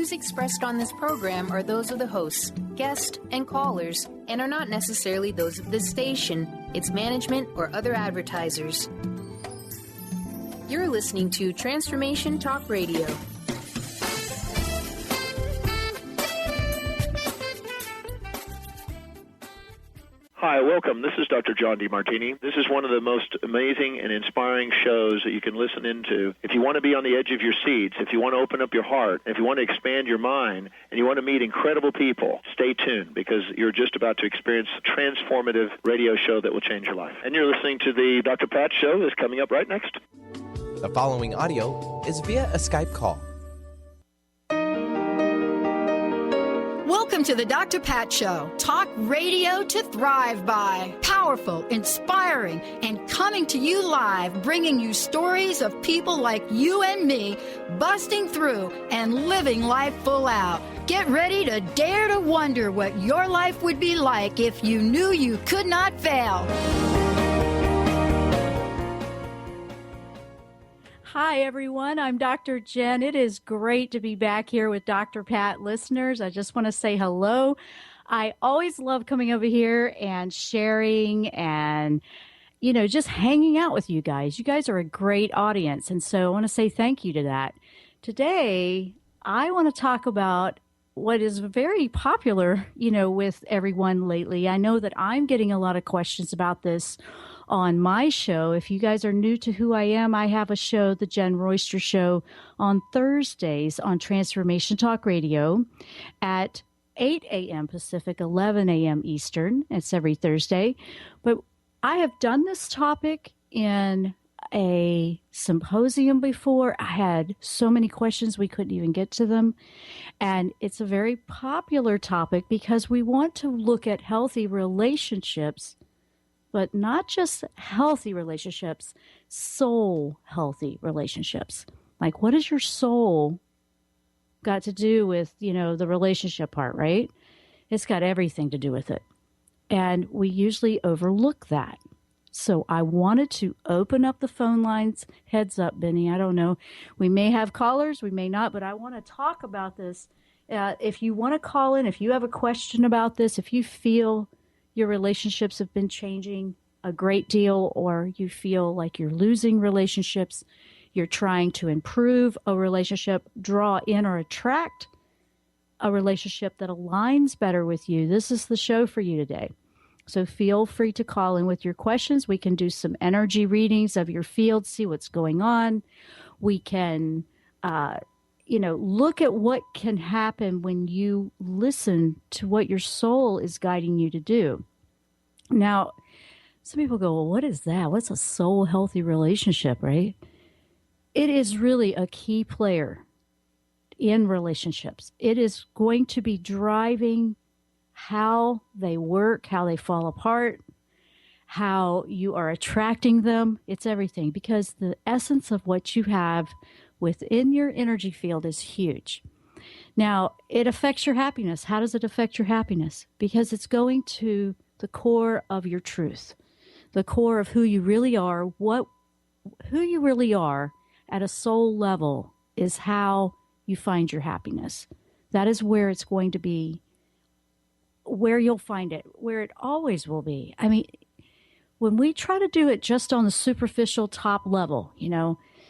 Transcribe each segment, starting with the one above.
views expressed on this program are those of the hosts, guests, and callers, and are not necessarily those of this station, its management, or other advertisers. You're listening to Transformation Talk Radio. Hi, welcome. This is Dr. John DeMartini. This is one of the most amazing and inspiring shows that you can listen into. If you want to be on the edge of your seats, if you want to open up your heart, if you want to expand your mind, and you want to meet incredible people, stay tuned because you're just about to experience a transformative radio show that will change your life. And you're listening to the Dr. Pat Show that's coming up right next. The following audio is via a Skype call. Welcome to the Dr. Pat Show. Talk radio to thrive by. Powerful, inspiring, and coming to you live, bringing you stories of people like you and me, busting through and living life full out. Get ready to dare to wonder what your life would be like if you knew you could not fail. Hi, everyone. I'm Dr. Jenn. It is great to be back here with Dr. Pat listeners. I just want to say hello. I always love coming over here and sharing and, just hanging out with you guys. You guys are a great audience. And so I want to say thank you to that. Today, I want to talk about what is very popular, with everyone lately. I know that I'm getting a lot of questions about this on my show. If you guys are new to who I am, I have a show, the Jenn Royster Show, on Thursdays on Transformation Talk Radio at 8 a.m. Pacific, 11 a.m. Eastern. It's every Thursday. But I have done this topic in a symposium before. I had so many questions we couldn't even get to them. And it's a very popular topic because we want to look at healthy relationships, but not just healthy relationships, soul healthy relationships. Like, what does your soul got to do with, the relationship part, right? It's got everything to do with it. And we usually overlook that. So I wanted to open up the phone lines. Heads up, Benny. I don't know. We may have callers, we may not, but I want to talk about this. If you want to call in, if you have a question about this, if you feel your relationships have been changing a great deal, or you feel like you're losing relationships, you're trying to improve a relationship, draw in or attract a relationship that aligns better with you, this is the show for you today. So feel free to call in with your questions. We can do some energy readings of your field, see what's going on. We can, look at what can happen when you listen to what your soul is guiding you to do. Now, some people go, well, what is that? What's a soul healthy relationship, right? It is really a key player in relationships. It is going to be driving how they work, how they fall apart, how you are attracting them. It's everything, because the essence of what you have within your energy field is huge. Now, it affects your happiness. How does it affect your happiness? Because it's going to the core of your truth, the core of who you really are. Who you really are at a soul level is how you find your happiness. That is where it's going to be, where you'll find it, where it always will be. I mean, when we try to do it just on the superficial top level,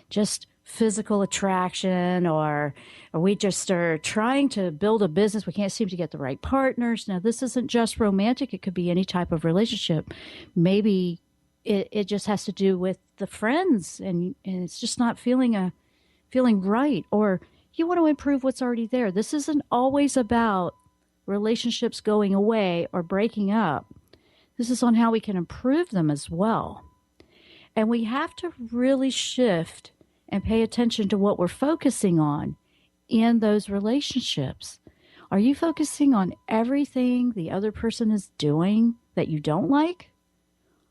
just physical attraction, or we just are trying to build a business, we can't seem to get the right partners. Now, this isn't just romantic. It could be any type of relationship. Maybe it just has to do with the friends, and it's just not feeling right, or you want to improve what's already there. This isn't always about relationships going away or breaking up. This is on how we can improve them as well. And we have to really shift and pay attention to what we're focusing on in those relationships. Are you focusing on everything the other person is doing that you don't like?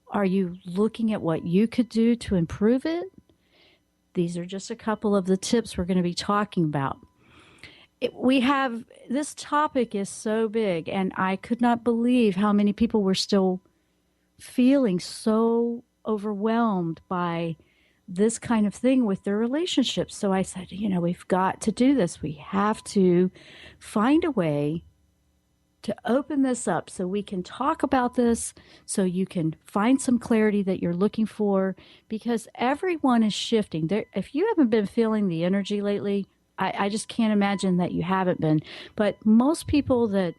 Are you looking at what you could do to improve it? These are just a couple of the tips we're going to be talking about. This topic is so big, and I could not believe how many people were still feeling so overwhelmed by this kind of thing with their relationships. So I said, we've got to do this. We have to find a way to open this up so we can talk about this, so you can find some clarity that you're looking for, because everyone is shifting. If you haven't been feeling the energy lately, I just can't imagine that you haven't been. But most people that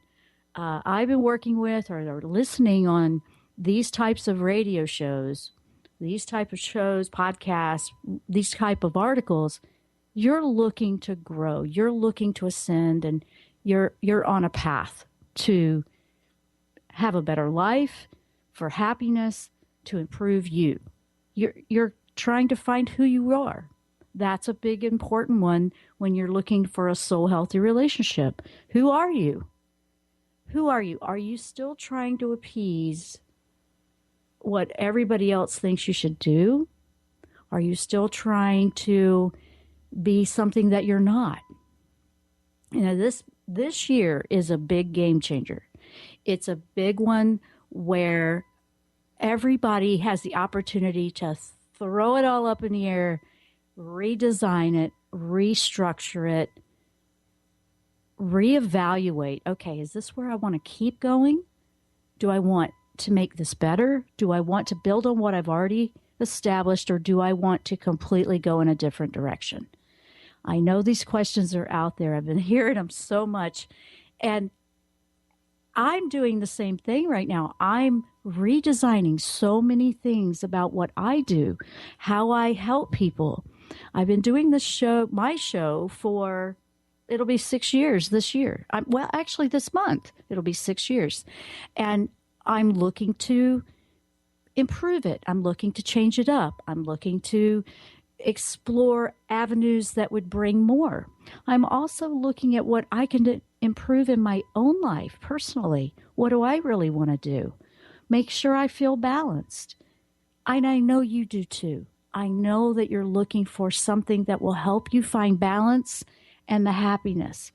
I've been working with or are listening on these types of radio shows, these type of shows, podcasts, these type of articles, you're looking to grow, you're looking to ascend, and you're on a path to have a better life, for happiness, to improve you. You're trying to find who you are. That's a big important one when you're looking for a soul healthy relationship. Who are you? Who are you? Are you still trying to appease what everybody else thinks you should do? Are you still trying to be something that you're not? This year is a big game changer. It's a big one where everybody has the opportunity to throw it all up in the air, redesign it, restructure it, reevaluate. Okay, is this where I want to keep going? Do I want to make this better? Do I want to build on what I've already established, or do I want to completely go in a different direction? I know these questions are out there. I've been hearing them so much. And I'm doing the same thing right now. I'm redesigning so many things about what I do, how I help people. I've been doing my show for, it'll be 6 years this year. Actually this month, it'll be 6 years. And I'm looking to improve it. I'm looking to change it up. I'm looking to explore avenues that would bring more. I'm also looking at what I can improve in my own life personally. What do I really want to do? Make sure I feel balanced. And I know you do too. I know that you're looking for something that will help you find balance and the happiness.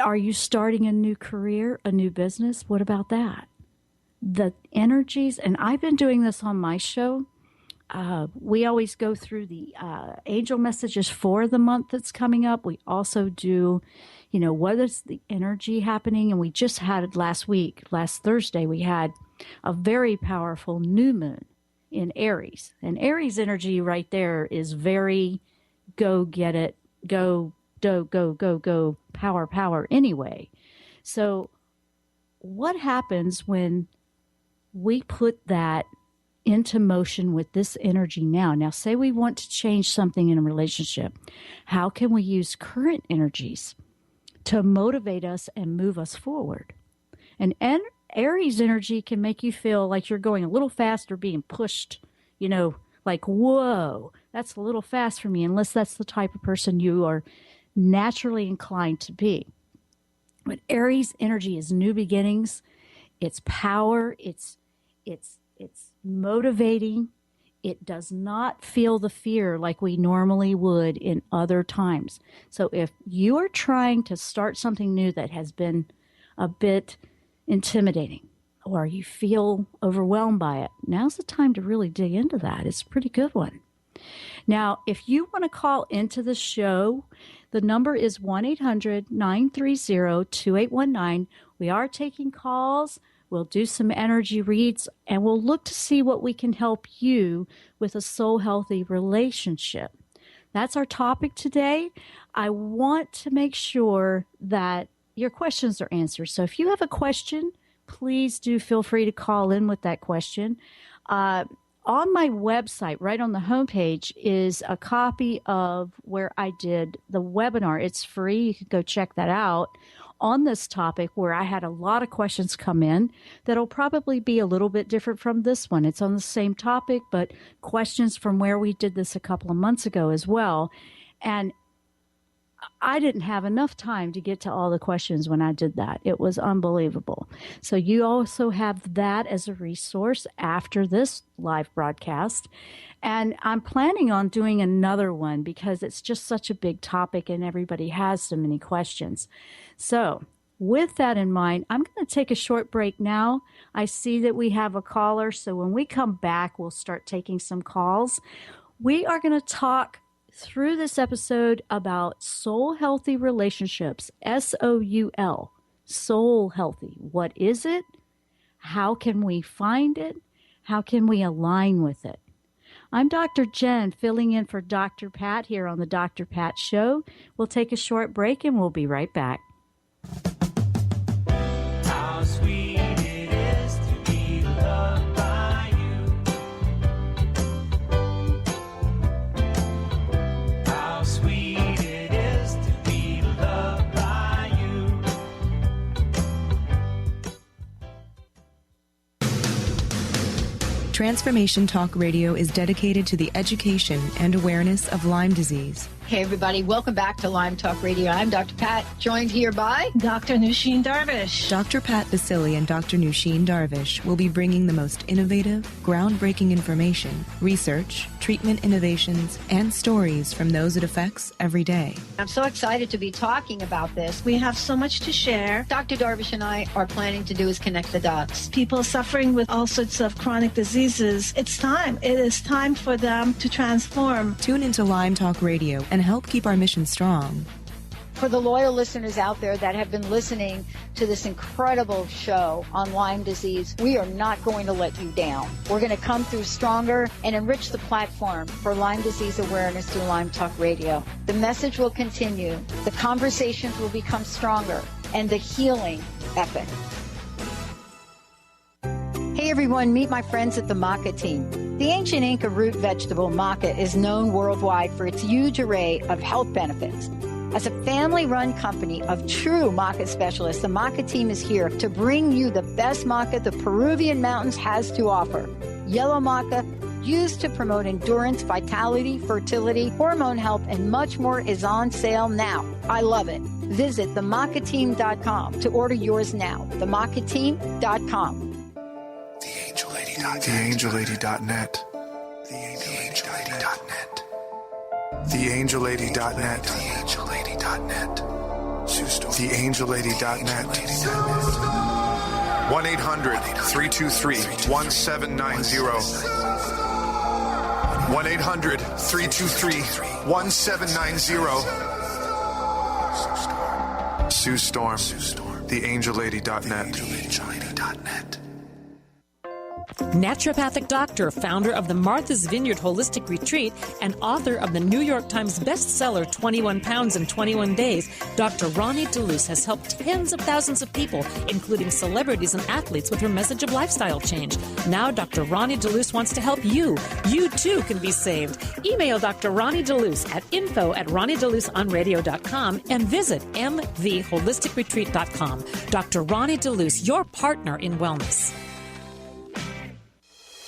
Are you starting a new career, a new business? What about that? The energies, and I've been doing this on my show. We always go through the angel messages for the month that's coming up. We also do, what is the energy happening? And we just had last Thursday, we had a very powerful new moon in Aries. And Aries energy right there is very go get it, go, power anyway. So what happens when we put that into motion with this energy now? Now, say we want to change something in a relationship. How can we use current energies to motivate us and move us forward? And Aries energy can make you feel like you're going a little fast or being pushed, like, whoa, that's a little fast for me, unless that's the type of person you are naturally inclined to be. But Aries energy is new beginnings. It's power. It's motivating. It does not feel the fear like we normally would in other times. So if you are trying to start something new that has been a bit intimidating, or you feel overwhelmed by it, now's the time to really dig into that. It's a pretty good one. Now, if you want to call into the show, the number is 1-800-930-2819. We are taking calls. We'll do some energy reads, and we'll look to see what we can help you with a soul-healthy relationship. That's our topic today. I want to make sure that your questions are answered. So if you have a question, please do feel free to call in with that question. On my website, right on the homepage, is a copy of where I did the webinar. It's free. You can go check that out on this topic, where I had a lot of questions come in that'll probably be a little bit different from this one. It's on the same topic, but questions from where we did this a couple of months ago as well. And I didn't have enough time to get to all the questions when I did that. It was unbelievable. So you also have that as a resource after this live broadcast. And I'm planning on doing another one because it's just such a big topic and everybody has so many questions. So with that in mind, I'm going to take a short break now. I see that we have a caller. So when we come back, we'll start taking some calls. We are going to talk through this episode about soul healthy relationships, SOUL, soul healthy. What is it? How can we find it? How can we align with it? I'm Dr. Jenn, filling in for Dr. Pat here on the Dr. Pat Show. We'll take a short break and we'll be right back. How sweet it is to be loved by you. How sweet it is to be loved by you. Transformation Talk Radio is dedicated to the education and awareness of Lyme disease. Hey, everybody. Welcome back to Lyme Talk Radio. I'm Dr. Pat, joined here by Dr. Nusheen Darvish. Dr. Pat Basili and Dr. Nusheen Darvish will be bringing the most innovative, groundbreaking information, research, treatment innovations, and stories from those it affects every day. I'm so excited to be talking about this. We have so much to share. Dr. Darvish and I are planning to do is connect the dots. People suffering with all sorts of chronic diseases, it's time. It is time for them to transform. Tune into Lyme Talk Radio and help keep our mission strong. For the loyal listeners out there that have been listening to this incredible show on Lyme disease, we are not going to let you down. We're going to come through stronger and enrich the platform for Lyme disease awareness through Lyme Talk Radio. The message will continue, the conversations will become stronger, and the healing epic. Hey everyone, meet my friends at the maca team. The ancient Inca root vegetable maca is known worldwide for its huge array of health benefits. As a family-run company of true maca specialists, the maca team is here to bring you the best maca the Peruvian mountains has to offer. Yellow maca, used to promote endurance, vitality, fertility, hormone health, and much more, is on sale now. I love it. Visit themacateam.com to order yours now. Themacateam.com. TheAngelLady.net. TheAngelLady.net. TheAngelLady.net. TheAngelLady.net. 1-800-323-1790. 1-800-323-1790. Sue Storm. TheAngelLady.net. Naturopathic doctor, founder of the Martha's Vineyard Holistic Retreat, and author of the New York Times bestseller 21 Pounds in 21 Days, Dr. Ronnie DeLuce has helped tens of thousands of people, including celebrities and athletes, with her message of lifestyle change. Now Dr. Ronnie DeLuce wants to help you. You too can be saved. Email Dr. Ronnie DeLuce at info@ronniedeluceonradio.com and visit mtheholisticretreat.com. Dr. Ronnie DeLuce, your partner in wellness.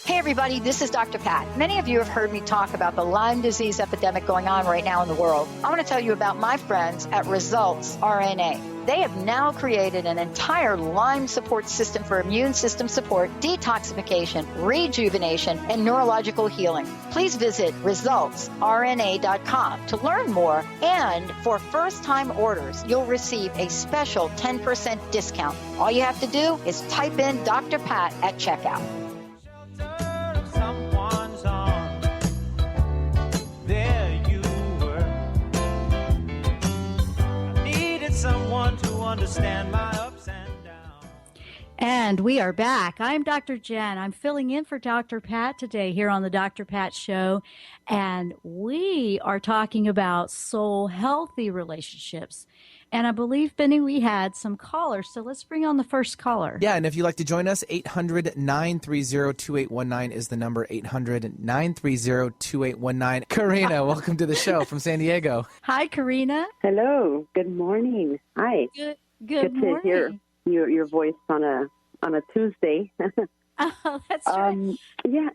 Hey everybody, this is Dr. Pat. Many of you have heard me talk about the Lyme disease epidemic going on right now in the world. I want to tell you about my friends at Results RNA. They have now created an entire Lyme support system for immune system support, detoxification, rejuvenation, and neurological healing. Please visit resultsrna.com to learn more, and for first-time orders, you'll receive a special 10% discount. All you have to do is type in Dr. Pat at checkout. Someone to understand my ups and downs. And we are back. I'm Dr. Jenn. I'm filling in for Dr. Pat today here on the Dr. Pat Show. And we are talking about soul healthy relationships. And I believe, Benny, we had some callers. So let's bring on the first caller. Yeah, and if you'd like to join us, 800-930-2819 is the number, 800-930-2819. Karina, welcome to the show from San Diego. Hi, Karina. Hello. Good morning. Hi. Good morning. To hear your voice on a Tuesday. Oh, that's right. Yeah.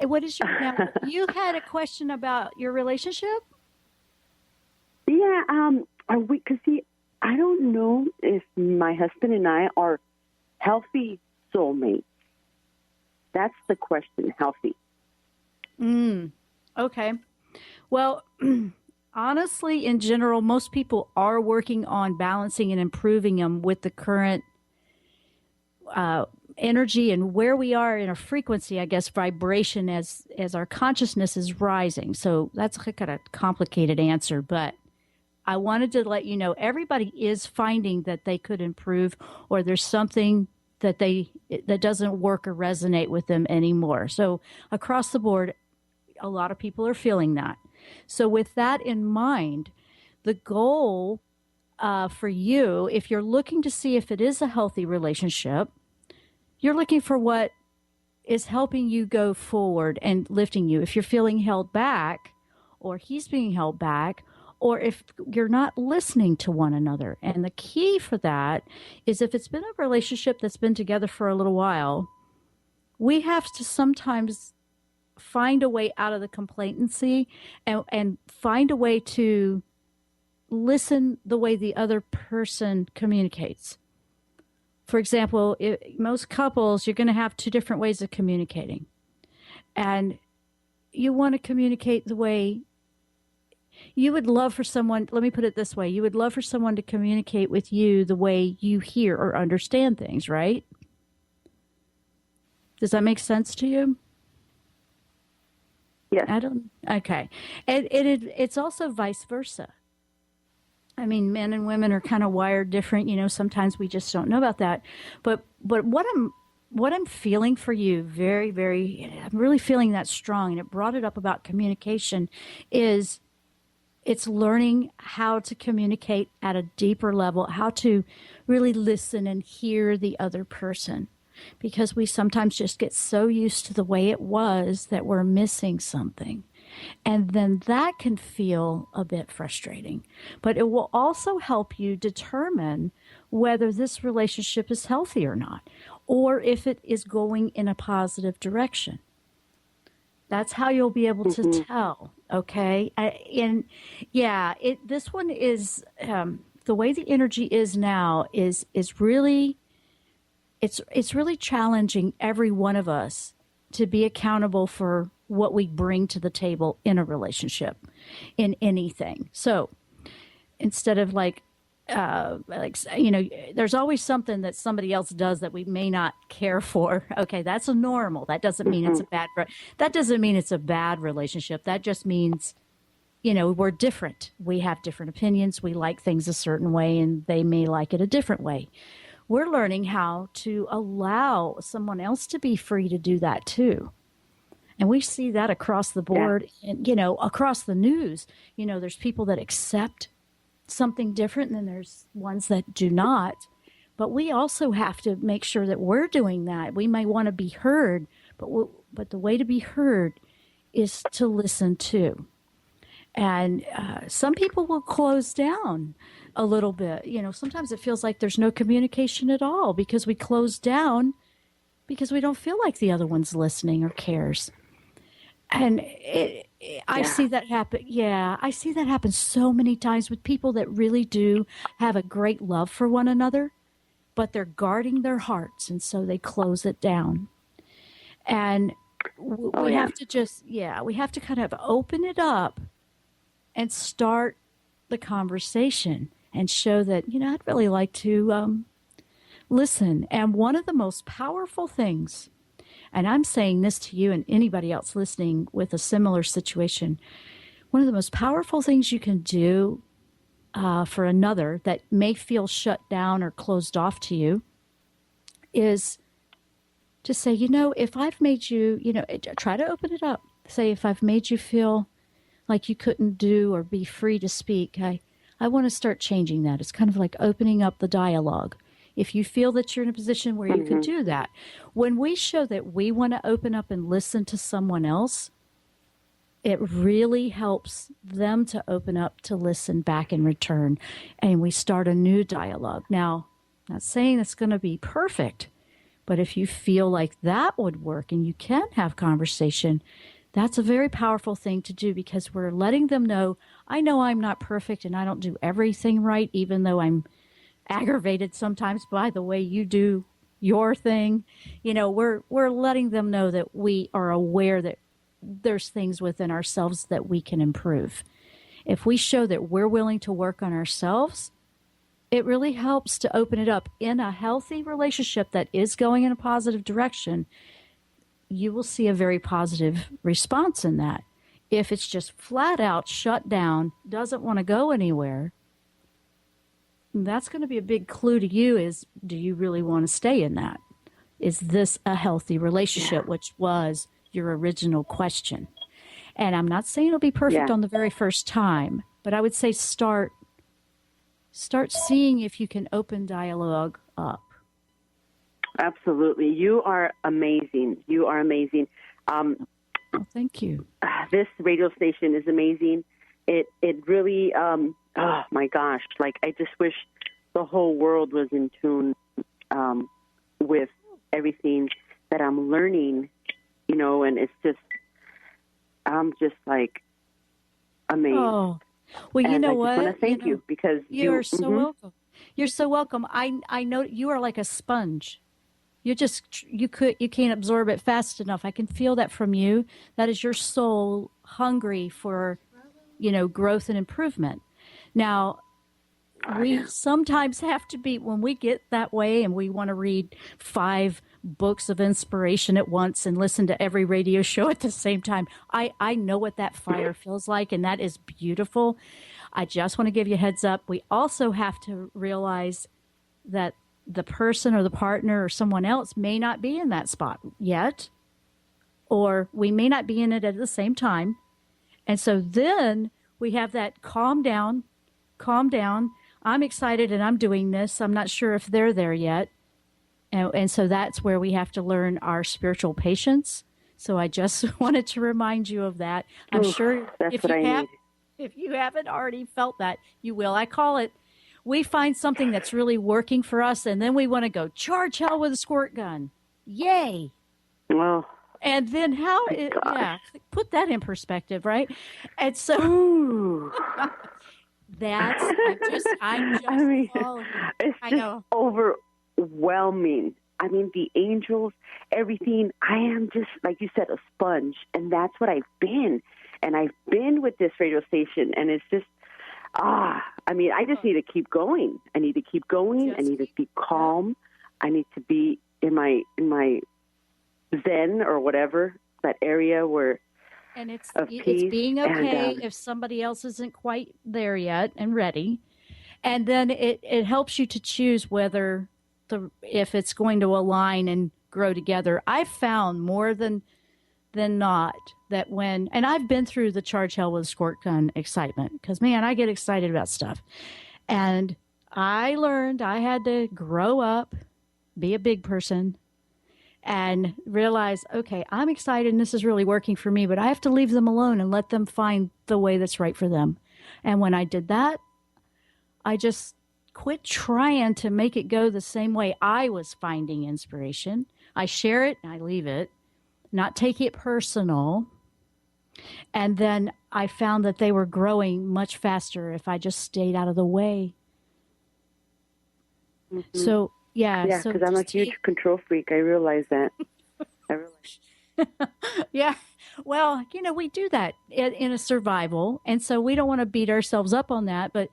What is your now? You had a question about your relationship? Yeah. Because I don't know if my husband and I are healthy soulmates. That's the question. Healthy. Okay. Well, honestly, in general, most people are working on balancing and improving them with the current energy and where we are in a frequency, I guess, vibration as our consciousness is rising. So that's kind of complicated answer, but I wanted to let you know everybody is finding that they could improve, or there's something that doesn't work or resonate with them anymore. So across the board, a lot of people are feeling that. So with that in mind, the goal for you, if you're looking to see if it is a healthy relationship, you're looking for what is helping you go forward and lifting you. If you're feeling held back, or he's being held back, or if you're not listening to one another. And the key for that is if it's been a relationship that's been together for a little while, we have to sometimes find a way out of the complacency and find a way to listen the way the other person communicates. For example, most couples, you're going to have two different ways of communicating. And you want to communicate the way you would love for someone, let me put it this way, you would love for someone to communicate with you the way you hear or understand things, right? Does that make sense to you? Yes. Okay. And it's also vice versa. I mean, men and women are kind of wired different. Sometimes we just don't know about that. But what I'm feeling for you, very, very, I'm really feeling that strong, and it brought it up about communication, is it's learning how to communicate at a deeper level, how to really listen and hear the other person. Because we sometimes just get so used to the way it was that we're missing something. And then that can feel a bit frustrating. But it will also help you determine whether this relationship is healthy or not, or if it is going in a positive direction. That's how you'll be able to tell, okay? This one is, the way the energy is now is really, it's really challenging every one of us to be accountable for what we bring to the table in a relationship, in anything. So instead of there's always something that somebody else does that we may not care for. Okay, that's a normal. That doesn't mean it's a bad. That doesn't mean it's a bad relationship. That just means, we're different. We have different opinions. We like things a certain way, and they may like it a different way. We're learning how to allow someone else to be free to do that too. And we see that across the board, and, across the news. There's people that accept something different, and then there's ones that do not. But we also have to make sure that we're doing that. We may want to be heard, but the way to be heard is to listen too. And some people will close down a little bit. Sometimes it feels like there's no communication at all because we close down because we don't feel like the other one's listening or cares. And I see that happen. Yeah, I see that happen so many times with people that really do have a great love for one another, but they're guarding their hearts, and so they close it down. And we have to kind of open it up and start the conversation and show that, I'd really like to listen. And one of the most powerful things, and I'm saying this to you and anybody else listening with a similar situation, one of the most powerful things you can do for another that may feel shut down or closed off to you is to say, if I've made you, try to open it up. Say, if I've made you feel like you couldn't do or be free to speak, I want to start changing that. It's kind of like opening up the dialogue. If you feel that you're in a position where you can do that, when we show that we want to open up and listen to someone else, it really helps them to open up to listen back in return. And we start a new dialogue. Now, I'm not saying it's going to be perfect, but if you feel like that would work and you can have conversation, that's a very powerful thing to do, because we're letting them know, I know I'm not perfect and I don't do everything right, even though I'm aggravated sometimes by the way you do your thing. We're letting them know that we are aware that there's things within ourselves that we can improve. If we show that we're willing to work on ourselves, it really helps to open it up. In a healthy relationship that is going in a positive direction, you will see a very positive response in that. If it's just flat out shut down, doesn't want to go anywhere, that's going to be a big clue to you is, do you really want to stay in that? Is this a healthy relationship, which was your original question? And I'm not saying it'll be perfect on the very first time, but I would say start seeing if you can open dialogue up. Absolutely. You are amazing. You are amazing. Well, thank you. This radio station is amazing. It really, oh my gosh, like I just wish the whole world was in tune with everything that I'm learning, you know, and it's just, I'm just like amazed. Oh, well, you know what? I just want to thank you because you're so welcome. You're so welcome. I know you are like a sponge. You can't absorb it fast enough. I can feel that from you. That is your soul hungry for, you know, growth and improvement. Now, we sometimes have to be, when we get that way and we want to read 5 books of inspiration at once and listen to every radio show at the same time. I know what that fire feels like, and that is beautiful. I just want to give you a heads up. We also have to realize that the person or the partner or someone else may not be in that spot yet, or we may not be in it at the same time. And so then we have that calm down. I'm excited and I'm doing this. I'm not sure if they're there yet. And so that's where we have to learn our spiritual patience. So I just wanted to remind you of that. I'm sure if you haven't already felt that, you will. I call it, we find something that's really working for us, and then we want to go charge hell with a squirt gun. Yay. Well, and then put that in perspective, right? And so I'm just it's just overwhelming. I mean, the angels, everything. I am just, like you said, a sponge, and that's what I've been. And I've been with this radio station, and it's just, I mean, I just need to keep going. I need to keep going. I need to be calm. I need to be in my zen or whatever, that area where. And it's being okay if somebody else isn't quite there yet and ready. And then it helps you to choose whether if it's going to align and grow together. I've found more than not that and I've been through the charge hell with a squirt gun excitement, because, man, I get excited about stuff. And I learned I had to grow up, be a big person, and realize, okay, I'm excited and this is really working for me, but I have to leave them alone and let them find the way that's right for them. And when I did that, I just quit trying to make it go the same way I was finding inspiration. I share it and I leave it, not take it personal. And then I found that they were growing much faster if I just stayed out of the way. Mm-hmm. So, yeah, because I'm a huge control freak. I realize that. Yeah. Well, you know, we do that in a survival. And so we don't want to beat ourselves up on that, but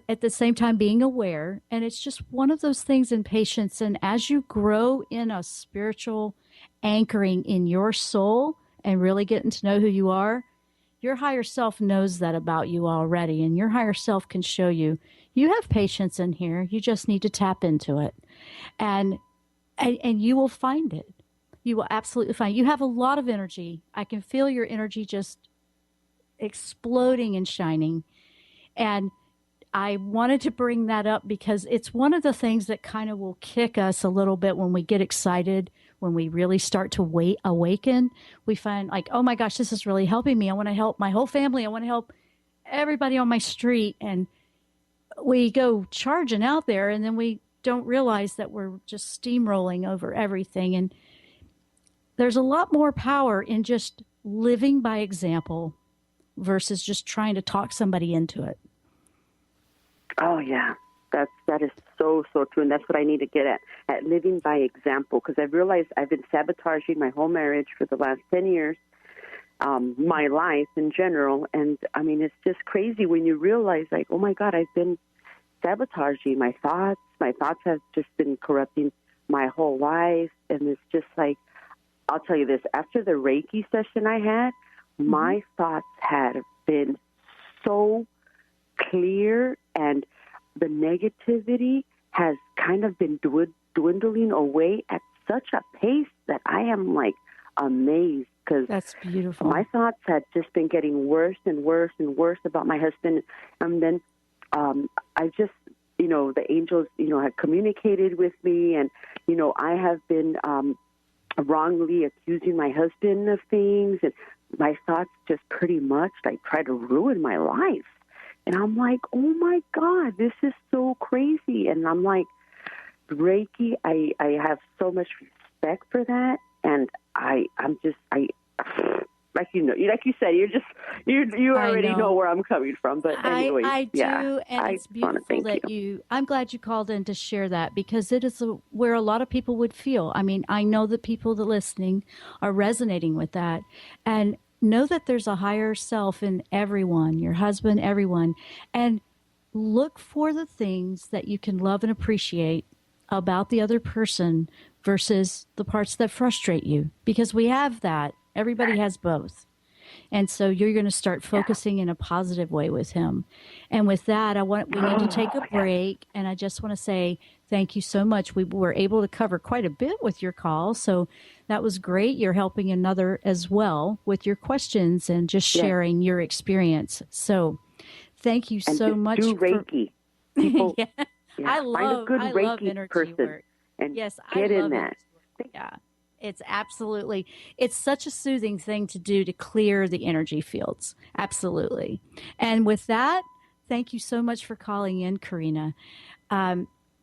at the same time being aware. And it's just one of those things in patience. And as you grow in a spiritual anchoring in your soul and really getting to know who you are, your higher self knows that about you already. And your higher self can show you, you have patience in here. You just need to tap into it. And you will find it. You will absolutely find it. You have a lot of energy. I can feel your energy just exploding and shining. And I wanted to bring that up because it's one of the things that kind of will kick us a little bit when we get excited, when we really start to awaken. We find like, oh my gosh, this is really helping me. I want to help my whole family. I want to help everybody on my street. And we go charging out there, and then we don't realize that we're just steamrolling over everything. And there's a lot more power in just living by example versus just trying to talk somebody into it. Oh, yeah. That is so true. And that's what I need to get at living by example, because I've realized I've been sabotaging my whole marriage for the last 10 years, my life in general. And, I mean, it's just crazy when you realize, like, oh, my God, I've been sabotaging my thoughts. My thoughts have just been corrupting my whole life. And it's just like, I'll tell you this, after the Reiki session I had, my thoughts had been so clear, and the negativity has kind of been dwindling away at such a pace that I am like amazed, because that's beautiful. My thoughts had just been getting worse and worse and worse about my husband. And then I just, the angels, had communicated with me, and, I have been wrongly accusing my husband of things, and my thoughts just pretty much like try to ruin my life. And I'm like, oh my God, this is so crazy. And I'm like, Reiki, I have so much respect for that. And I'm just, like you said, you already know where I'm coming from. But anyway, I do, and it's beautiful that I'm glad you called in to share that, because it is where a lot of people would feel. I mean, I know that people that are listening are resonating with that, and know that there's a higher self in everyone, your husband, everyone, and look for the things that you can love and appreciate about the other person versus the parts that frustrate you, because we have that. Everybody has both. And so you're going to start focusing in a positive way with him. And with that, we need to take a break. And I just want to say thank you so much. We were able to cover quite a bit with your call. So that was great. You're helping another as well with your questions and just sharing your experience. So thank you so much. Do Reiki. People, I love energy person work. And yes, get I in love that. Yeah. It's such a soothing thing to do to clear the energy fields. Absolutely. And with that, thank you so much for calling in, Karina.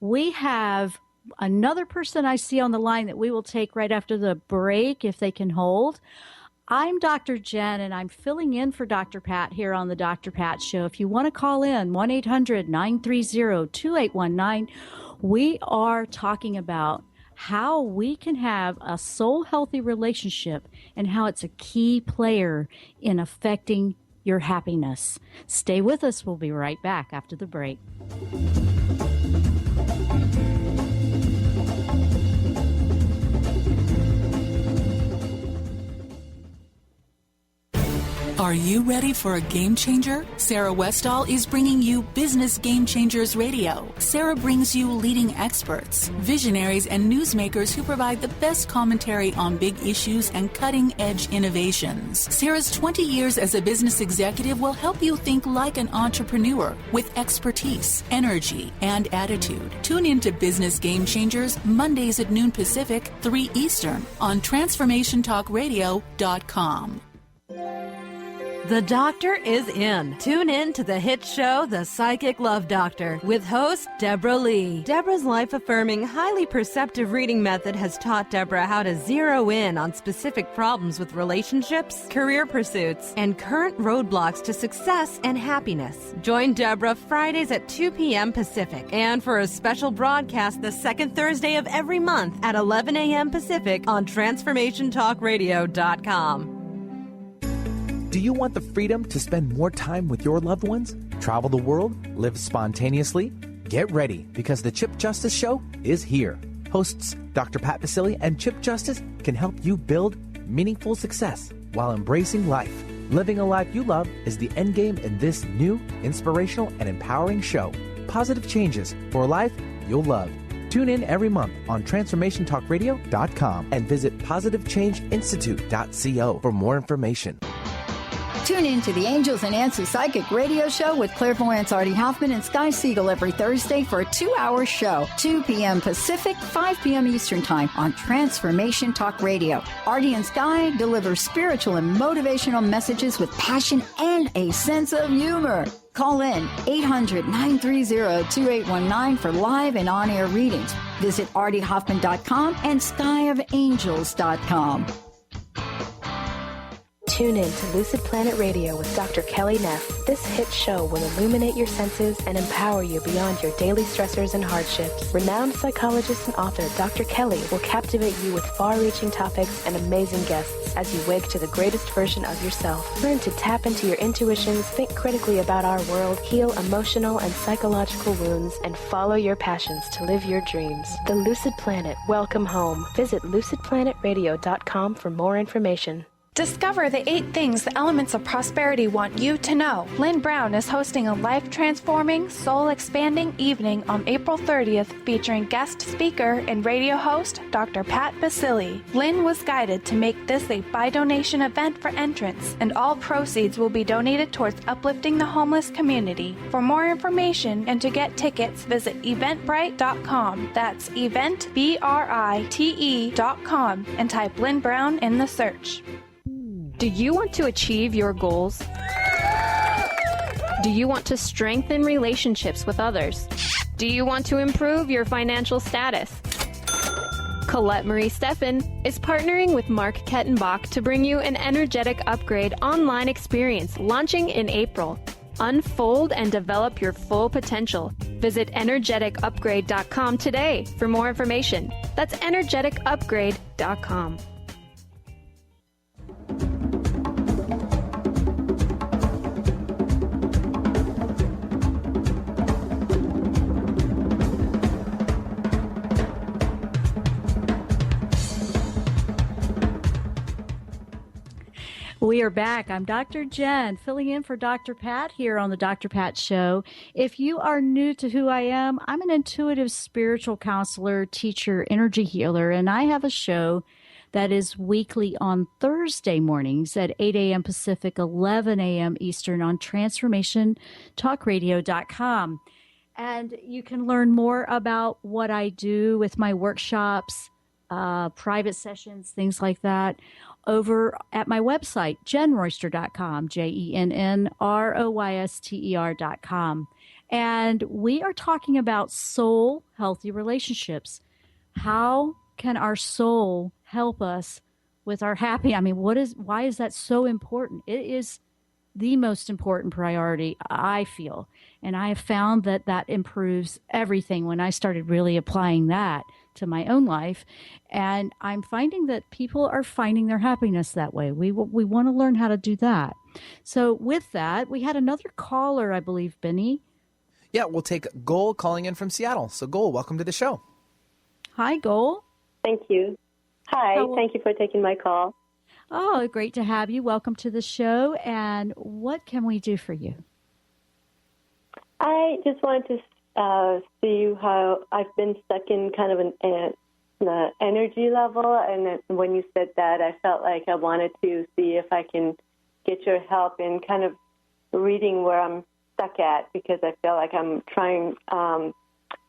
We have another person I see on the line that we will take right after the break, if they can hold. I'm Dr. Jenn, and I'm filling in for Dr. Pat here on the Dr. Pat Show. If you want to call in, 1-800-930-2819. We are talking about how we can have a soul-healthy relationship and how it's a key player in affecting your happiness. Stay with us. We'll be right back after the break. Are you ready for a game changer? Sarah Westall is bringing you Business Game Changers Radio. Sarah brings you leading experts, visionaries, and newsmakers who provide the best commentary on big issues and cutting-edge innovations. Sarah's 20 years as a business executive will help you think like an entrepreneur with expertise, energy, and attitude. Tune into Business Game Changers Mondays at noon Pacific, 3 Eastern on TransformationTalkRadio.com. The doctor is in. Tune in to the hit show, The Psychic Love Doctor, with host Deborah Lee. Deborah's life-affirming, highly perceptive reading method has taught Deborah how to zero in on specific problems with relationships, career pursuits, and current roadblocks to success and happiness. Join Deborah Fridays at 2 p.m. Pacific, and for a special broadcast the second Thursday of every month at 11 a.m. Pacific on TransformationTalkRadio.com. Do you want the freedom to spend more time with your loved ones? Travel the world? Live spontaneously? Get ready, because the Chip Justice Show is here. Hosts Dr. Pat Basile and Chip Justice can help you build meaningful success while embracing life. Living a life you love is the end game in this new, inspirational, and empowering show. Positive changes for a life you'll love. Tune in every month on TransformationTalkRadio.com and visit PositiveChangeInstitute.co for more information. Tune in to the Angels and Answers Psychic Radio Show with clairvoyants Artie Hoffman and Sky Siegel every Thursday for a 2-hour show, 2 p.m. Pacific, 5 p.m. Eastern Time on Transformation Talk Radio. Artie and Sky deliver spiritual and motivational messages with passion and a sense of humor. Call in 800-930-2819 for live and on-air readings. Visit ArtieHoffman.com and SkyofAngels.com. Tune in to Lucid Planet Radio with Dr. Kelly Neff. This hit show will illuminate your senses and empower you beyond your daily stressors and hardships. Renowned psychologist and author Dr. Kelly will captivate you with far-reaching topics and amazing guests as you wake to the greatest version of yourself. Learn to tap into your intuitions, think critically about our world, heal emotional and psychological wounds, and follow your passions to live your dreams. The Lucid Planet. Welcome home. Visit lucidplanetradio.com for more information. Discover the 8 things the elements of prosperity want you to know. Lynn Brown is hosting a life-transforming, soul-expanding evening on April 30th featuring guest speaker and radio host Dr. Pat Basili. Lynn was guided to make this a by-donation event for entrants, and all proceeds will be donated towards uplifting the homeless community. For more information and to get tickets, visit eventbrite.com. That's eventbrite.com and type Lynn Brown in the search. Do you want to achieve your goals? Do you want to strengthen relationships with others? Do you want to improve your financial status? Colette Marie Steffen is partnering with Mark Kettenbach to bring you an energetic upgrade online experience launching in April. Unfold and develop your full potential. Visit energeticupgrade.com today for more information. That's energeticupgrade.com. We are back. I'm Dr. Jenn, filling in for Dr. Pat here on the Dr. Pat Show. If you are new to who I am, I'm an intuitive spiritual counselor, teacher, energy healer, and I have a show that is weekly on Thursday mornings at 8 a.m. Pacific, 11 a.m. Eastern on transformationtalkradio.com. And you can learn more about what I do with my workshops, private sessions, things like that, over at my website, JennRoyster.com, JennRoyster.com. And we are talking about soul healthy relationships. How can our soul help us with our happy? I mean, why is that so important? It is the most important priority, I feel. And I have found that that improves everything when I started really applying that to my own life. And I'm finding that people are finding their happiness that way. We want to learn how to do that. So with that, we had another caller, I believe, Benny. Yeah, we'll take Goal calling in from Seattle. So Goal, welcome to the show. Hi, Goal. Thank you. Hi, thank you for taking my call. Oh, great to have you. Welcome to the show. And what can we do for you? I just wanted to see how I've been stuck in kind of an energy level. And when you said that, I felt like I wanted to see if I can get your help in kind of reading where I'm stuck at, because I feel like I'm trying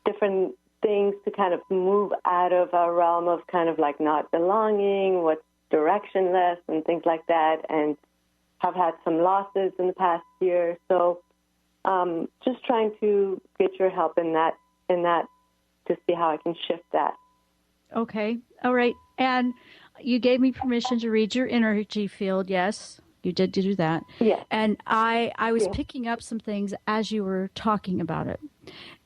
different things to kind of move out of a realm of kind of like not belonging, what's directionless and things like that, and have had some losses in the past year. So just trying to get your help in that to see how I can shift that. Okay. All right. And you gave me permission to read your energy field. Yes, you did do that. Yeah. And I was picking up some things as you were talking about it.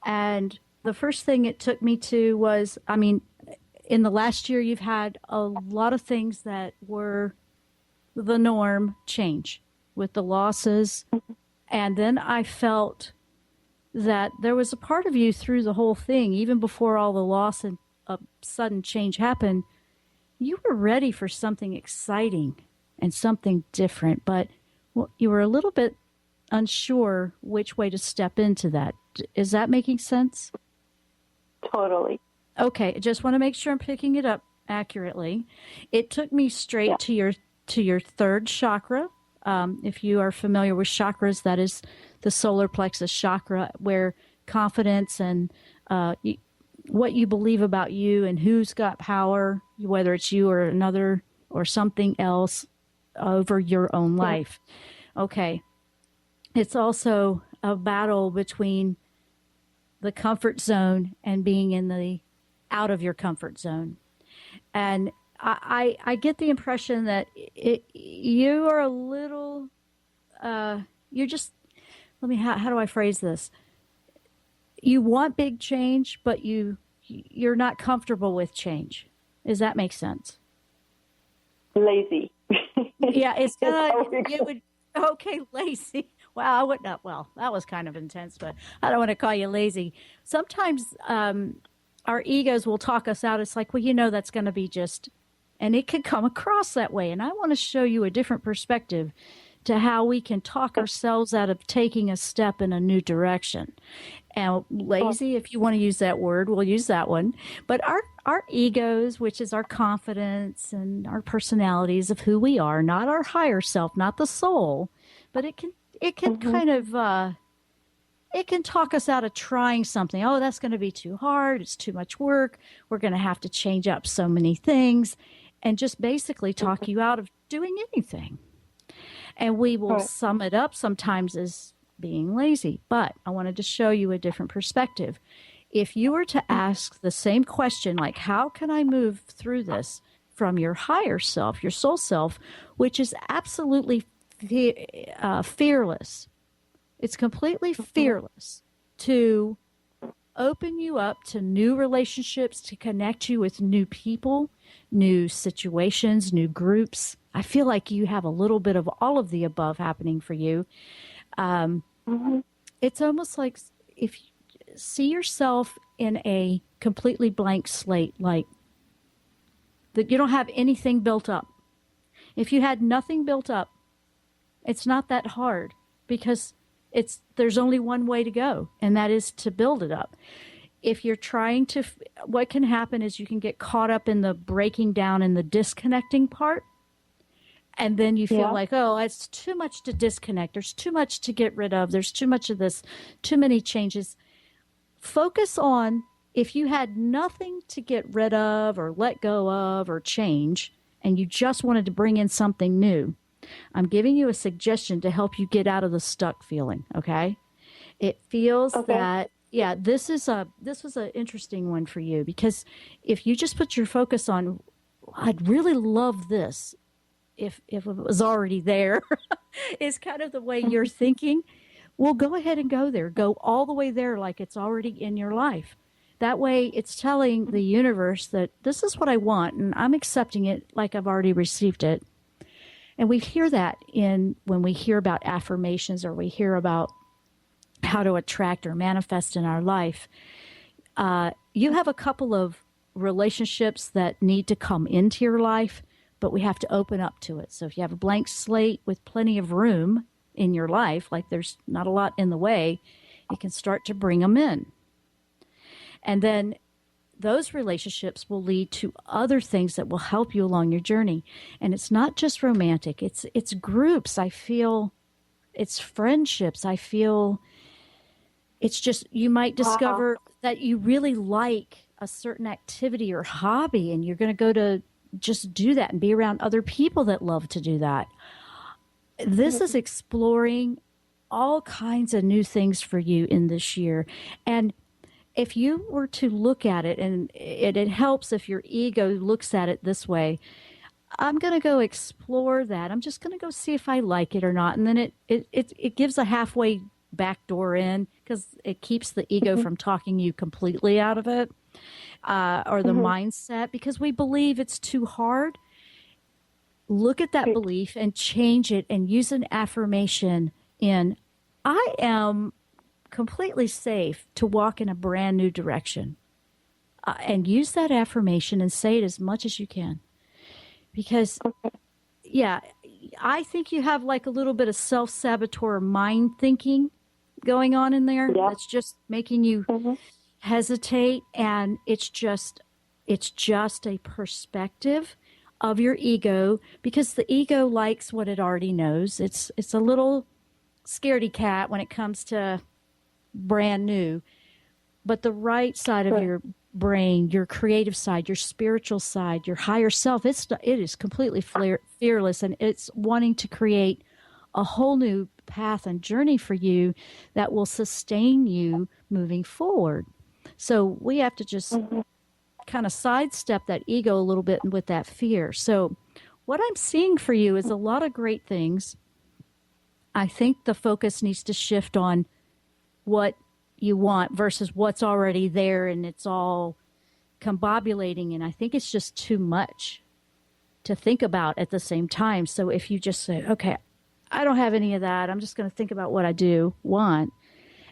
And the first thing it took me to was, I mean, in the last year, you've had a lot of things that were the norm change with the losses. And then I felt that there was a part of you through the whole thing, even before all the loss and a sudden change happened, you were ready for something exciting and something different, but you were a little bit unsure which way to step into that. Is that making sense? Totally. Okay, I just want to make sure I'm picking it up accurately. It took me straight to your third chakra. If you are familiar with chakras, that is the solar plexus chakra, where confidence and what you believe about you and who's got power, whether it's you or another or something else, over your own life. Okay. It's also a battle between the comfort zone and being in the out of your comfort zone. And I get the impression that you are a little, you're just, how do I phrase this? You want big change, but you're not comfortable with change. Does that make sense? Lazy. Yeah, it's okay, lazy. Wow, I would not. Well, that was kind of intense, but I don't want to call you lazy. Sometimes our egos will talk us out. It's like, well, that's going to be just, and it can come across that way. And I want to show you a different perspective to how we can talk ourselves out of taking a step in a new direction. And lazy, if you want to use that word, we'll use that one. But our egos, which is our confidence and our personalities of who we are, not our higher self, not the soul, but it can kind of, it can talk us out of trying something. Oh, that's going to be too hard. It's too much work. We're going to have to change up so many things, and just basically talk you out of doing anything. And we will sum it up sometimes as being lazy. But I wanted to show you a different perspective. If you were to ask the same question, like, how can I move through this from your higher self, your soul self, which is absolutely fearless. It's completely fearless to open you up to new relationships, to connect you with new people, new situations, new groups. I feel like you have a little bit of all of the above happening for you. It's almost like if you see yourself in a completely blank slate, like that you don't have anything built up. If you had nothing built up, it's not that hard because there's only one way to go, and that is to build it up. If you're trying to, what can happen is you can get caught up in the breaking down and the disconnecting part. And then you feel like, oh, it's too much to disconnect. There's too much to get rid of. There's too much of this, too many changes. Focus on if you had nothing to get rid of or let go of or change, and you just wanted to bring in something new. I'm giving you a suggestion to help you get out of the stuck feeling, okay? It feels that, this was an interesting one for you, because if you just put your focus on, I'd really love this, if it was already there, is kind of the way you're thinking. Well, go ahead and go there. Go all the way there like it's already in your life. That way it's telling the universe that this is what I want, and I'm accepting it like I've already received it. And we hear that when we hear about affirmations, or we hear about how to attract or manifest in our life. You have a couple of relationships that need to come into your life, but we have to open up to it. So if you have a blank slate with plenty of room in your life, like there's not a lot in the way, you can start to bring them in. And then those relationships will lead to other things that will help you along your journey. And it's not just romantic. It's groups. I feel it's friendships. I feel it's just, you might discover that you really like a certain activity or hobby, and you're going to go to just do that and be around other people that love to do that. This is exploring all kinds of new things for you in this year. And if you were to look at it, and it helps if your ego looks at it this way, I'm going to go explore that. I'm just going to go see if I like it or not. And then it gives a halfway back door in, because it keeps the ego from talking you completely out of it, or the mindset, because we believe it's too hard. Look at that belief and change it, and use an affirmation in, I am completely safe to walk in a brand new direction. And use that affirmation and say it as much as you can. Because, I think you have like a little bit of self-saboteur mind thinking going on in there. That's just making you hesitate. And it's just a perspective of your ego, because the ego likes what it already knows. It's a little scaredy cat when it comes to brand new. But the right side of your brain, your creative side, your spiritual side, your higher self, it is completely fearless, and it's wanting to create a whole new path and journey for you that will sustain you moving forward. So we have to just kind of sidestep that ego a little bit with that fear. So what I'm seeing for you is a lot of great things. I think the focus needs to shift on what you want versus what's already there, and it's all combobulating, and I think it's just too much to think about at the same time. So if you just say, okay, I don't have any of that, I'm just going to think about what I do want,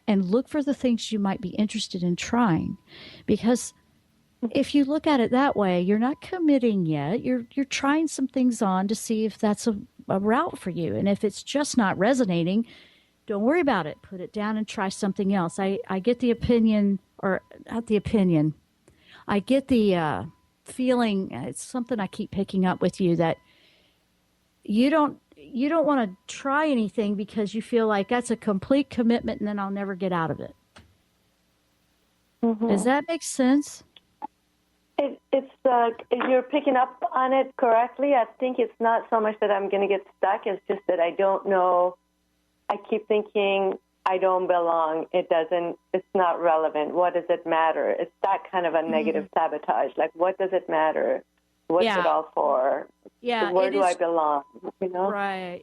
and look for the things you might be interested in trying. Because if you look at it that way, you're not committing yet. You're trying some things on to see if that's a route for you. And if it's just not resonating, don't worry about it. Put it down and try something else. I get the opinion, or not the opinion, I get the feeling, it's something I keep picking up with you, that you don't want to try anything because you feel like that's a complete commitment and then I'll never get out of it. Mm-hmm. Does that make sense? You're picking up on it correctly. I think it's not so much that I'm going to get stuck. It's just that I don't know. I keep thinking I don't belong. It's not relevant. What does it matter? It's that kind of a negative sabotage. Like, what does it matter? What's it all for? Yeah. Where do I belong? You know? Right.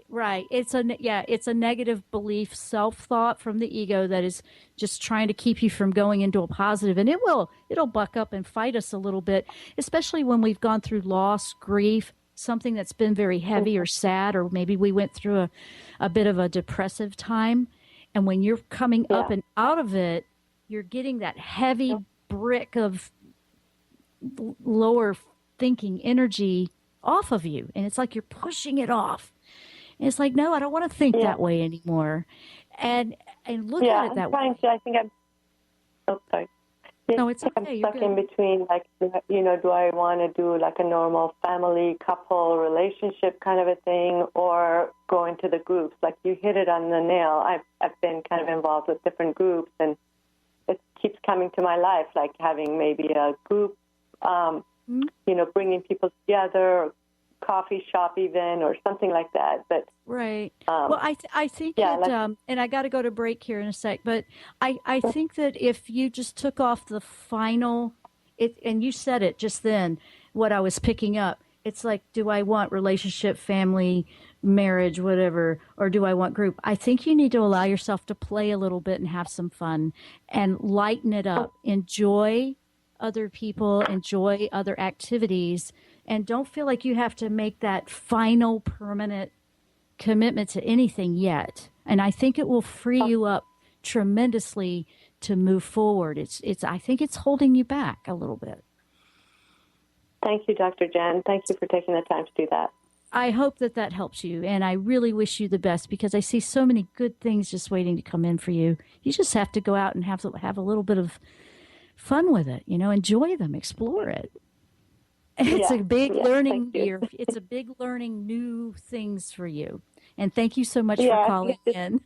It's a negative belief, self-thought from the ego that is just trying to keep you from going into a positive. And it'll buck up and fight us a little bit, especially when we've gone through loss, grief, something that's been very heavy or sad, or maybe we went through a bit of a depressive time. And when you're coming up and out of it, you're getting that heavy brick of lower thinking energy off of you. And it's like you're pushing it off. And it's like, no, I don't want to think that way anymore. And look at it that way. Sorry. No, it's okay. I'm stuck in between, like, you know, do I want to do like a normal family, couple, relationship kind of a thing, or go into the groups? Like, you hit it on the nail. I've been kind of involved with different groups, and it keeps coming to my life, like having maybe a group, you know, bringing people together, coffee shop even, or something like that. But right. Well, I think that, and I got to go to break here in a sec, but I think that if you just took off the final, and you said it just then, what I was picking up, it's like, do I want relationship, family, marriage, whatever, or do I want group? I think you need to allow yourself to play a little bit and have some fun and lighten it up. Enjoy other people, enjoy other activities, and don't feel like you have to make that final permanent commitment to anything yet. And I think it will free you up tremendously to move forward. I think it's holding you back a little bit. Thank you, Dr. Jenn. Thank you for taking the time to do that. I hope that helps you, and I really wish you the best, because I see so many good things just waiting to come in for you. You just have to go out and have a little bit of fun with it, you know, enjoy them, explore it. It's a big learning year. It's a big learning new things for you. And thank you so much for calling in.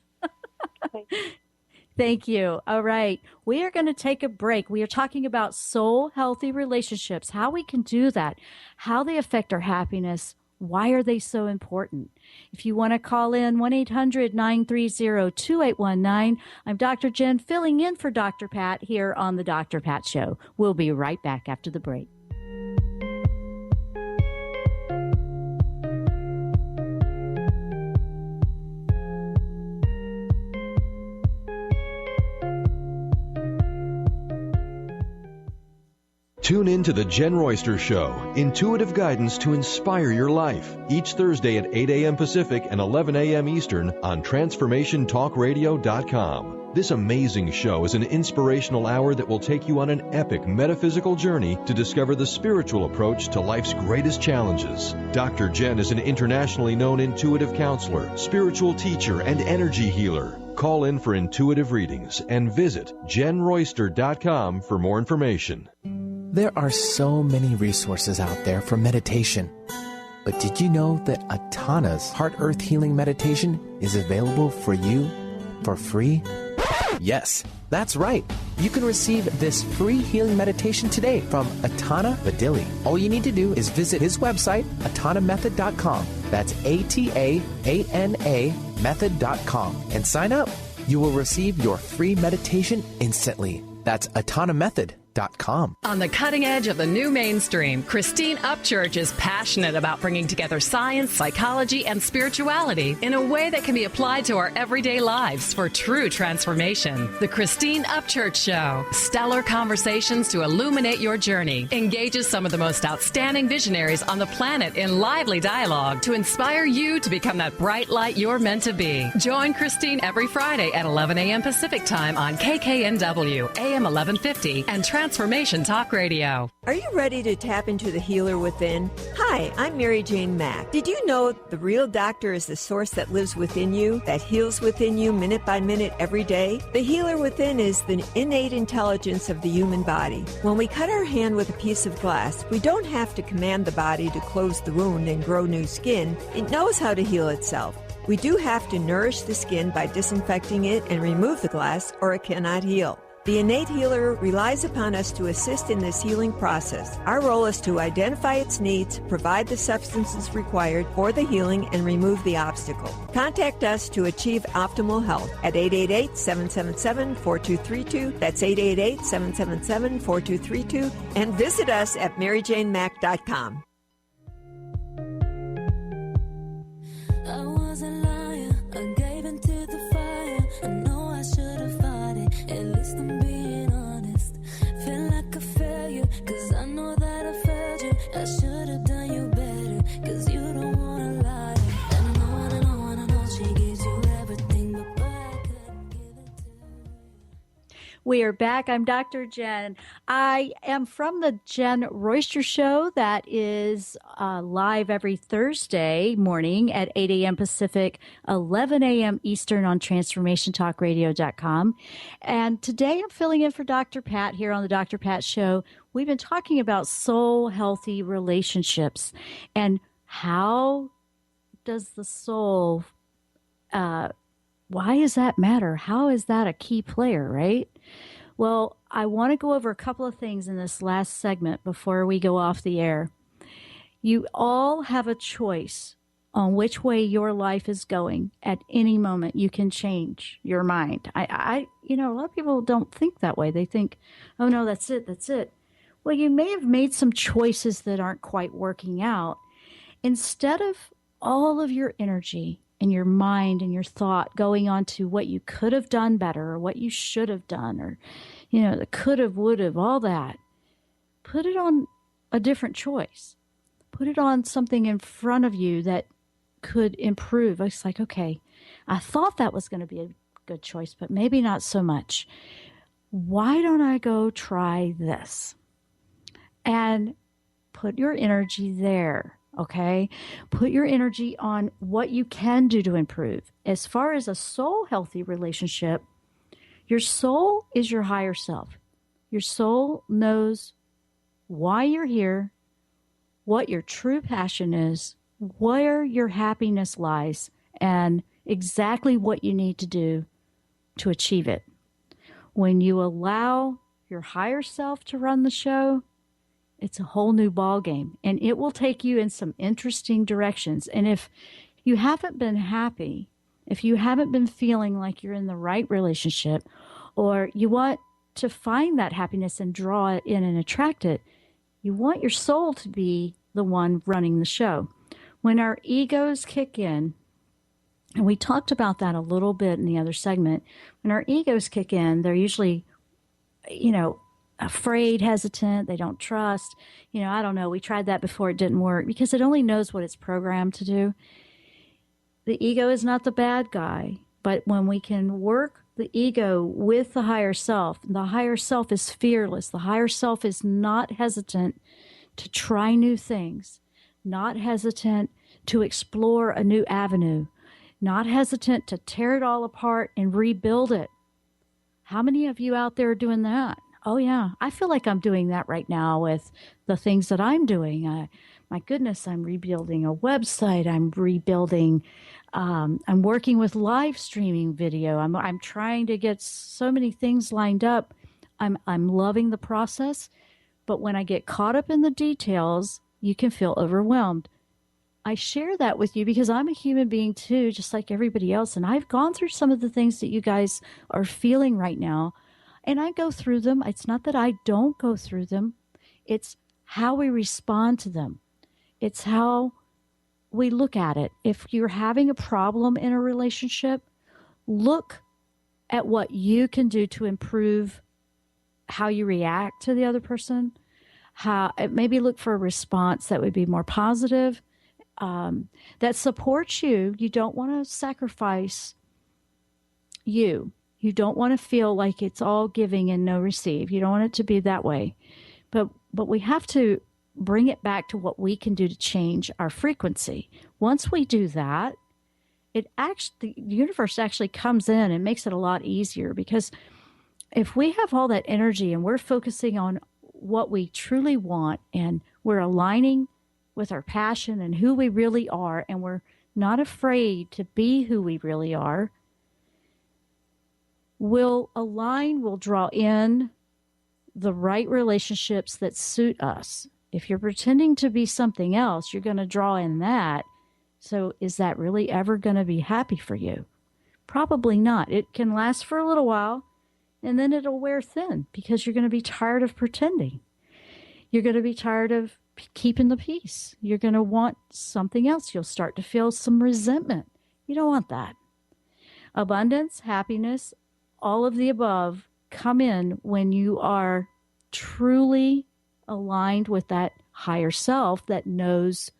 Thank you. All right. We are going to take a break. We are talking about soul healthy relationships, how we can do that, how they affect our happiness. Why are they so important? If you want to call in, 1-800-930-2819. I'm Dr. Jenn, filling in for Dr. Pat here on The Dr. Pat Show. We'll be right back after the break. Tune in to the Jenn Royster Show, intuitive guidance to inspire your life, each Thursday at 8 a.m. Pacific and 11 a.m. Eastern on TransformationTalkRadio.com. This amazing show is an inspirational hour that will take you on an epic metaphysical journey to discover the spiritual approach to life's greatest challenges. Dr. Jenn is an internationally known intuitive counselor, spiritual teacher, and energy healer. Call in for intuitive readings and visit JennRoyster.com for more information. There are so many resources out there for meditation. But did you know that Atana's Heart Earth Healing Meditation is available for you for free? Yes, that's right. You can receive this free healing meditation today from Atana Vadili. All you need to do is visit his website, atanamethod.com. That's ATAANA method.com, and sign up. You will receive your free meditation instantly. That's atanamethod.com. On the cutting edge of the new mainstream, Christine Upchurch is passionate about bringing together science, psychology, and spirituality in a way that can be applied to our everyday lives for true transformation. The Christine Upchurch Show, stellar conversations to illuminate your journey, engages some of the most outstanding visionaries on the planet in lively dialogue to inspire you to become that bright light you're meant to be. Join Christine every Friday at 11 a.m. Pacific Time on KKNW, AM 1150, and Transformation Talk Radio. Are you ready to tap into the healer within? Hi, I'm Mary Jane Mack. Did you know the real doctor is the source that lives within you, that heals within you minute by minute every day? The healer within is the innate intelligence of the human body. When we cut our hand with a piece of glass, we don't have to command the body to close the wound and grow new skin. It knows how to heal itself. We do have to nourish the skin by disinfecting it and remove the glass, or it cannot heal. The innate healer relies upon us to assist in this healing process. Our role is to identify its needs, provide the substances required for the healing, and remove the obstacle. Contact us to achieve optimal health at 888-777-4232. That's 888-777-4232. And visit us at maryjanemack.com. I was a liar, I gave into the fire. I know I should have fought it, at least I'm being honest. Feel like a failure, cause I know that I failed you. I should have done you better, cause you don't wanna lie. And I know she gives you everything, but boy, I couldn't give it to you. We are back. I'm Dr. Jenn. I am from the Jenn Royster Show that is live every Thursday morning at 8 a.m. Pacific, 11 a.m. Eastern on TransformationTalkRadio.com. And today I'm filling in for Dr. Pat here on the Dr. Pat Show. We've been talking about soul healthy relationships and how does the soul, why does that matter? How is that a key player, right? Well, I want to go over a couple of things in this last segment before we go off the air. You all have a choice on which way your life is going. At any moment, you can change your mind. A lot of people don't think that way. They think, oh no, that's it. Well, you may have made some choices that aren't quite working out. Instead of all of your energy and your mind and your thought going on to what you could have done better or what you should have done or, the could have, would have, all that, put it on a different choice. Put it on something in front of you that could improve. It's like, okay, I thought that was going to be a good choice, but maybe not so much. Why don't I go try this? And put your energy there. Okay, put your energy on what you can do to improve. As far as a soul healthy relationship, your soul is your higher self. Your soul knows why you're here, what your true passion is, where your happiness lies, and exactly what you need to do to achieve it. When you allow your higher self to run the show, it's a whole new ball game, and it will take you in some interesting directions. And if you haven't been happy, if you haven't been feeling like you're in the right relationship, or you want to find that happiness and draw it in and attract it, you want your soul to be the one running the show. When our egos kick in, and we talked about that a little bit in the other segment, when our egos kick in, they're usually, afraid, hesitant, they don't trust. I don't know. We tried that before. It didn't work because it only knows what it's programmed to do. The ego is not the bad guy, but when we can work the ego with the higher self is fearless. The higher self is not hesitant to try new things, not hesitant to explore a new avenue, not hesitant to tear it all apart and rebuild it. How many of you out there are doing that? Oh, yeah. I feel like I'm doing that right now with the things that I'm doing. My goodness, I'm rebuilding a website. I'm rebuilding. I'm working with live streaming video. I'm trying to get so many things lined up. I'm loving the process. But when I get caught up in the details, you can feel overwhelmed. I share that with you because I'm a human being too, just like everybody else. And I've gone through some of the things that you guys are feeling right now. And I go through them. It's not that I don't go through them. It's how we respond to them. It's how we look at it. If you're having a problem in a relationship, look at what you can do to improve how you react to the other person. Maybe look for a response that would be more positive, that supports you. You don't want to sacrifice you. You don't want to feel like it's all giving and no receive. You don't want it to be that way. But we have to bring it back to what we can do to change our frequency. Once we do that, the universe actually comes in and makes it a lot easier, because if we have all that energy and we're focusing on what we truly want and we're aligning with our passion and who we really are, and we're not afraid to be who we really are, we'll align, we'll draw in the right relationships that suit us. If you're pretending to be something else, you're going to draw in that. So is that really ever going to be happy for you? Probably not. It can last for a little while, and then it'll wear thin because you're going to be tired of pretending. You're going to be tired of keeping the peace. You're going to want something else. You'll start to feel some resentment. You don't want that. Abundance, happiness, all of the above come in when you are truly aligned with that higher self that knows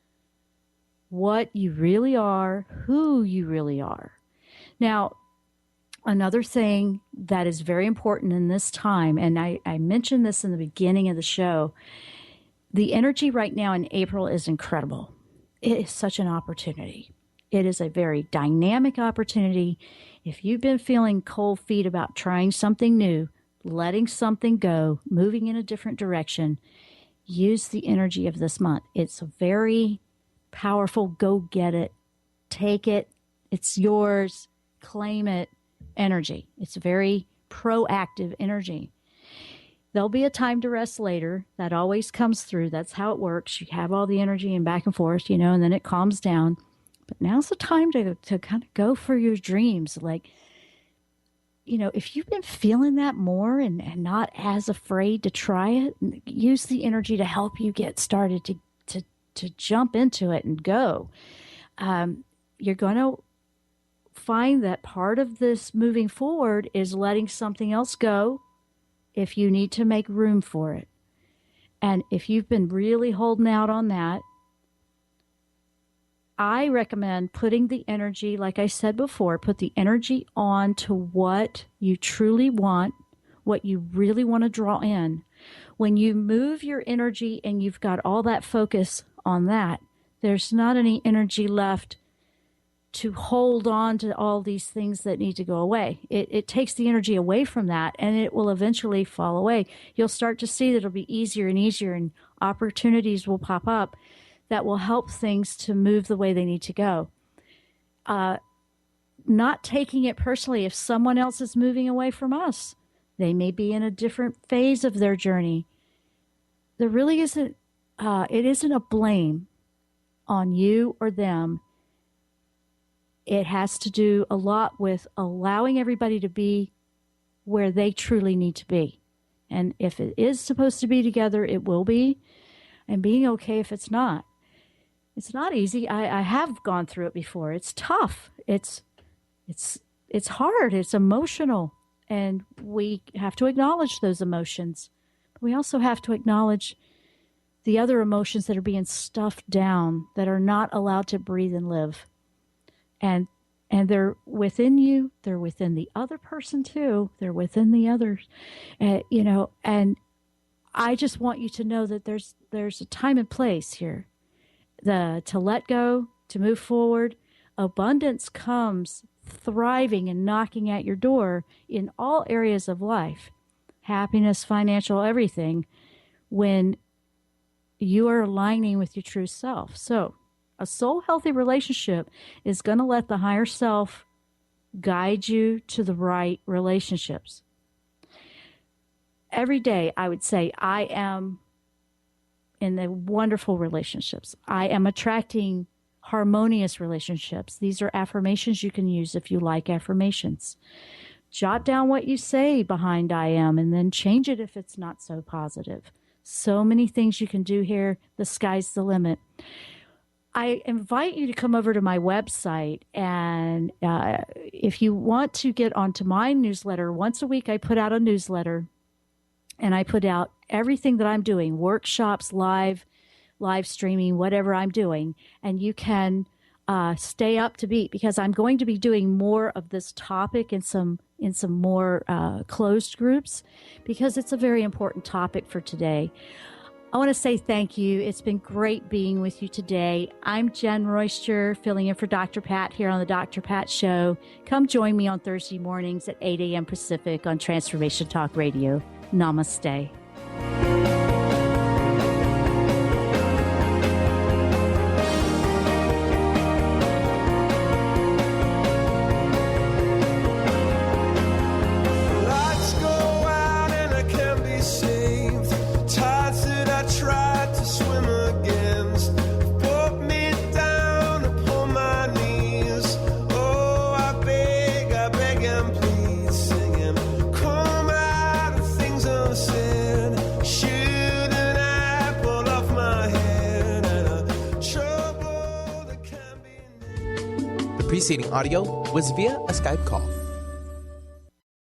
what you really are, who you really are. Now, another thing that is very important in this time, and I mentioned this in the beginning of the show, the energy right now in April is incredible. It is such an opportunity. It is a very dynamic opportunity. If you've been feeling cold feet about trying something new, letting something go, moving in a different direction, use the energy of this month. It's a very powerful, go get it, take it, it's yours, claim it energy. It's very proactive energy. There'll be a time to rest later. That always comes through. That's how it works. You have all the energy and back and forth, and then it calms down. But now's the time to kind of go for your dreams. Like, if you've been feeling that more and not as afraid to try it, use the energy to help you get started to jump into it and go. You're going to find that part of this moving forward is letting something else go if you need to make room for it. And if you've been really holding out on that, I recommend putting the energy, like I said before, put the energy on to what you truly want, what you really want to draw in. When you move your energy and you've got all that focus on that, there's not any energy left to hold on to all these things that need to go away. It takes the energy away from that, and it will eventually fall away. You'll start to see that it'll be easier and easier, and opportunities will pop up that will help things to move the way they need to go. Not taking it personally if someone else is moving away from us. They may be in a different phase of their journey. There really isn't, it isn't a blame on you or them. It has to do a lot with allowing everybody to be where they truly need to be. And if it is supposed to be together, it will be. And being okay if it's not. It's not easy. I have gone through it before. It's tough. It's hard. It's emotional. And we have to acknowledge those emotions. But we also have to acknowledge the other emotions that are being stuffed down, that are not allowed to breathe and live. And they're within you. They're within the other person too. They're within the others, and I just want you to know that there's a time and place here. To let go, to move forward. Abundance comes thriving and knocking at your door in all areas of life. Happiness, financial, everything, when you are aligning with your true self. So a soul-healthy relationship is going to let the higher self guide you to the right relationships. Every day, I would say, I am in the wonderful relationships. I am attracting harmonious relationships. These are affirmations you can use if you like affirmations. jot down what you say behind I am and then change it if it's not so positive. So many things you can do here. The sky's the limit. I invite you to come over to my website, and if you want to get onto my newsletter, once a week I put out a newsletter, and I put out everything that I'm doing, workshops, live streaming, whatever I'm doing, and you can stay up to beat, because I'm going to be doing more of this topic in some more closed groups, because it's a very important topic for today. I want to say thank you. It's been great being with you today. I'm Jenn Royster, filling in for Dr. Pat here on the Dr. Pat Show. Come join me on Thursday mornings at 8 a.m. Pacific on Transformation Talk Radio. Namaste. Preceding audio was via a Skype call.